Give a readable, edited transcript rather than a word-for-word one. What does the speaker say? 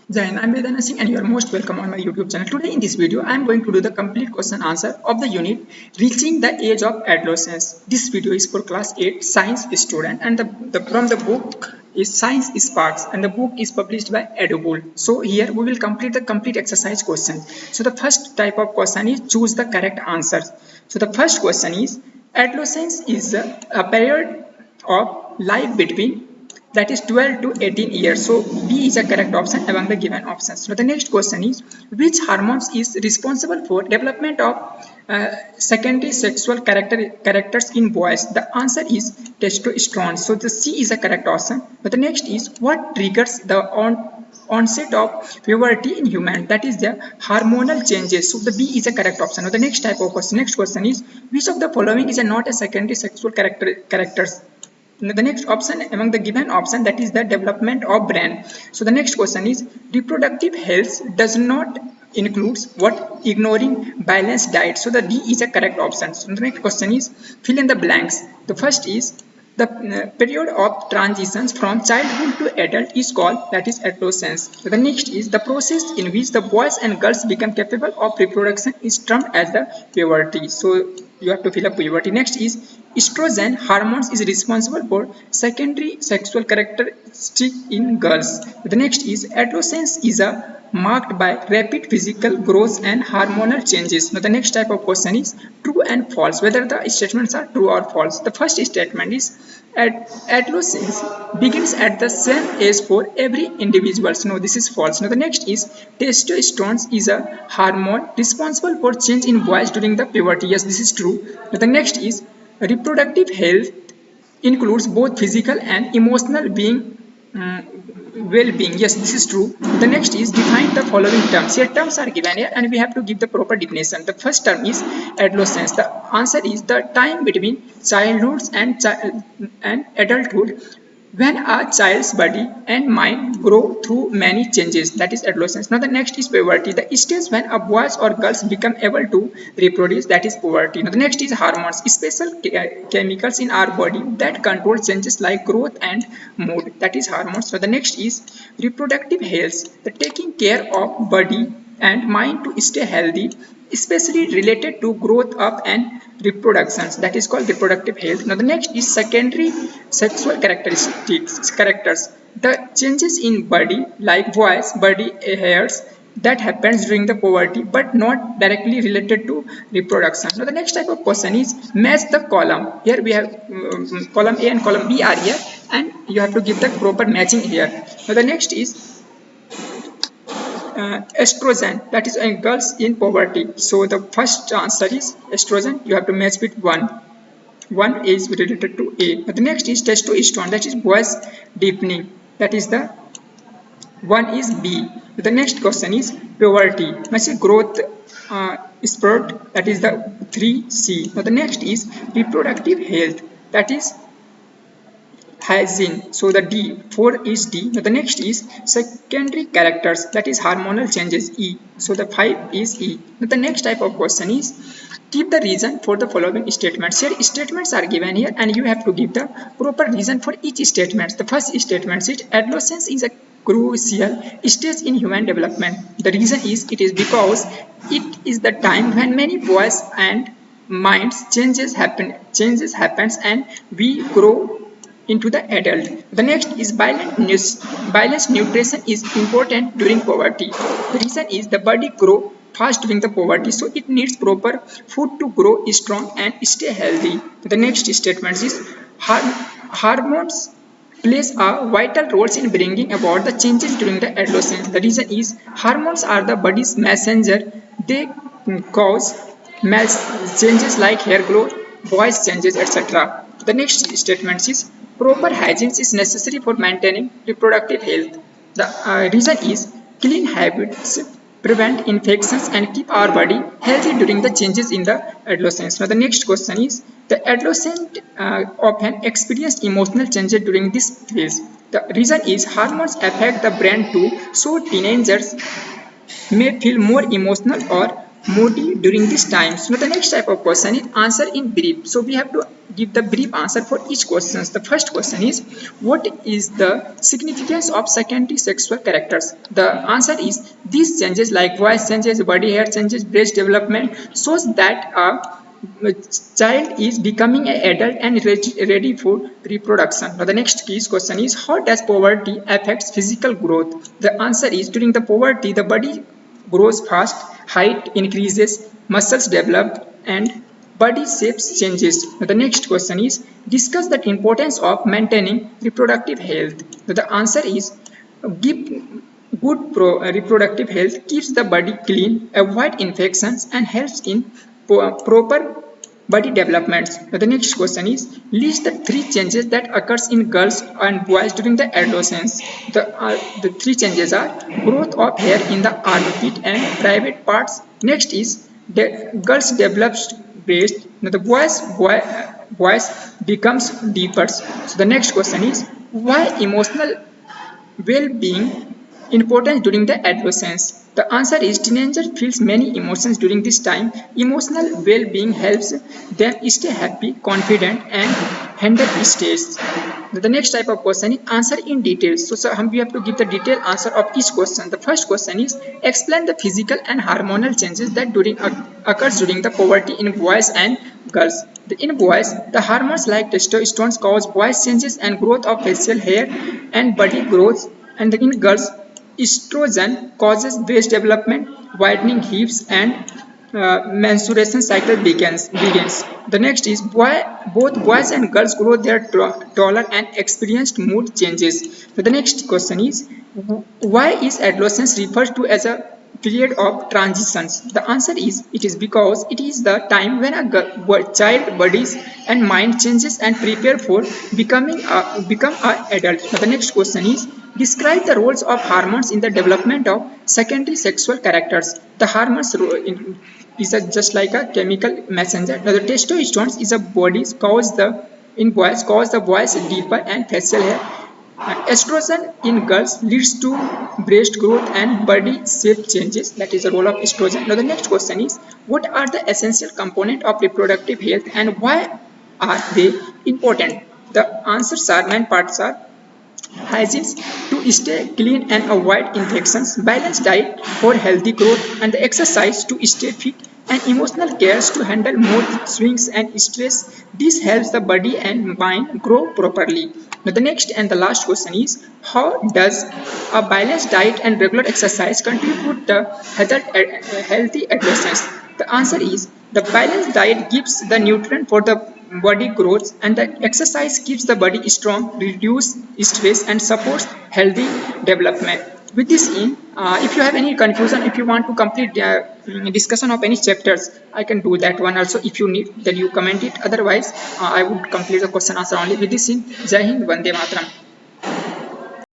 Jain, I'm Vedana Singh and you are most welcome on my YouTube channel. Today in this video, I'm going to do the complete question answer of the unit Reaching the Age of Adolescence. This video is for class 8 science student and from the book is Science Sparks and the book is published by Edubol. So here we will complete the complete exercise question. So the first type of question is choose the correct answers. So the first question is adolescence is a period of life between that is 12 to 18 years. So B is a correct option among the given options. So the next question is which hormones is responsible for development of secondary sexual characters in boys? The answer is testosterone. So the C is a correct option. But the next is what triggers the onset of puberty in human, that is the hormonal changes. So the B is a correct option. Now the next type of question, next question is which of the following is not a secondary sexual characters? The next option among the given option, that is the development of brain. So the next question is reproductive health does not includes what? Ignoring balanced diet. So the D is a correct option. So the next question is fill in the blanks. The first is the period of transitions from childhood to adult is called, that is adolescence. So the next is the process in which the boys and girls become capable of reproduction is termed as the puberty. So you have to fill up puberty. Next is estrogen hormones is responsible for secondary sexual characteristic in girls. The next is adolescence is a marked by rapid physical growth and hormonal changes. Now the next type of question is true and false, whether the statements are true or false. The first statement is adolescence begins at the same age for every individual. So no, this is false. Now the next is testosterone is a hormone responsible for change in boys during the puberty. Yes, this is true. Now the next is reproductive health includes both physical and emotional well-being. Yes, this is true. The next is define the following terms. Here terms are given here and we have to give the proper definition. The first term is adolescence. The answer is the time between childhood and adulthood when a child's body and mind grow through many changes, that is adolescence. Now the next is puberty, the stage when a boys or girls become able to reproduce, that is puberty. Now the next is hormones, special chemicals in our body that control changes like growth and mood, that is hormones. So the next is reproductive health, the taking care of body and mind to stay healthy, especially related to growth up and reproductions, that is called reproductive health. Now the next is secondary sexual characters, the changes in body like voice, body hairs that happens during the puberty but not directly related to reproduction. Now the next type of question is match the column. Here we have column A and column B are here and you have to give the proper matching here. Now the next is estrogen, that is girls in poverty. So the first answer is estrogen, you have to match with one is related to A. But the next is testosterone, that is boys deepening, that is the one is B. The next question is puberty, let's say growth spurt, that is the 3C. Now the next is reproductive health, that is hygiene. So the D, 4 is D. Now the next is secondary characters, that is hormonal changes, E. So the 5 is E. Now the next type of question is give the reason for the following statements. Here statements are given here and you have to give the proper reason for each statement. The first statement is adolescence is a crucial stage in human development. The reason is it is because it is the time when many boys and minds changes happens and we grow into the adult. The next is balanced nutrition is important during poverty. The reason is the body grow fast during the poverty, so it needs proper food to grow strong and stay healthy. The next statement is hormones plays a vital role in bringing about the changes during the adolescence. The reason is hormones are the body's messenger. They cause changes like hair growth, voice changes, etc. The next statement is proper hygiene is necessary for maintaining reproductive health. The reason is clean habits prevent infections and keep our body healthy during the changes in the adolescence. Now the next question is the adolescent often experience emotional changes during this phase. The reason is hormones affect the brain too, so teenagers may feel more emotional or moody during these times. Now the next type of question is answer in brief. So we have to give the brief answer for each question. The first question is, what is the significance of secondary sexual characters? The answer is, these changes like voice changes, body hair changes, breast development shows that a child is becoming an adult and ready for reproduction. Now the next key question is, how does poverty affects physical growth? The answer is, during the poverty the body grows fast, height increases, muscles develop, and body shapes changes. Now, the next question is, discuss the importance of maintaining reproductive health. Now, the answer is, give good reproductive health keeps the body clean, avoid infections, and helps in proper body developments. Now, the next question is, list the three changes that occurs in girls and boys during the adolescence. The three changes are growth of hair in the armpit and private parts. Next is girls develops breast. Now the boys becomes deeper. So the next question is, why emotional well-being important during the adolescence? The answer is, teenager feels many emotions during this time. Emotional well-being helps them stay happy, confident, and handle stress. The next type of question is answer in detail. So we have to give the detailed answer of each question. The first question is, explain the physical and hormonal changes that occurs during the puberty in boys and girls. In boys, the hormones like testosterone cause voice changes and growth of facial hair and body growth, and in girls, estrogen causes breast development, widening hips, and menstruation cycle begins. The next is, both boys and girls grow their taller and experienced mood changes. So the next question is, why is adolescence referred to as a period of transitions? The answer is, it is because it is the time when a child bodies and mind changes and prepare for become an adult. Now the next question is, describe the roles of hormones in the development of secondary sexual characters. The hormones is just like a chemical messenger. Now the testosterone is a body cause the voice deeper and facial hair. Estrogen in girls leads to breast growth and body shape changes. That is the role of estrogen. Now the next question is, what are the essential components of reproductive health and why are they important? The answers are, main parts are, hygiene to stay clean and avoid infections, balanced diet for healthy growth, and the exercise to stay fit, and emotional cares to handle mood swings and stress. This helps the body and mind grow properly. Now the next and the last question is, how does a balanced diet and regular exercise contribute to healthy adolescence? The answer is, the balanced diet gives the nutrient for the body growth, and the exercise keeps the body strong, reduce stress, and supports healthy development. With this if you have any confusion, if you want to complete discussion of any chapters, I can do that one also. If you need, then you comment it. Otherwise, I would complete the question answer only. With this Jai Hind, Vande Mataram.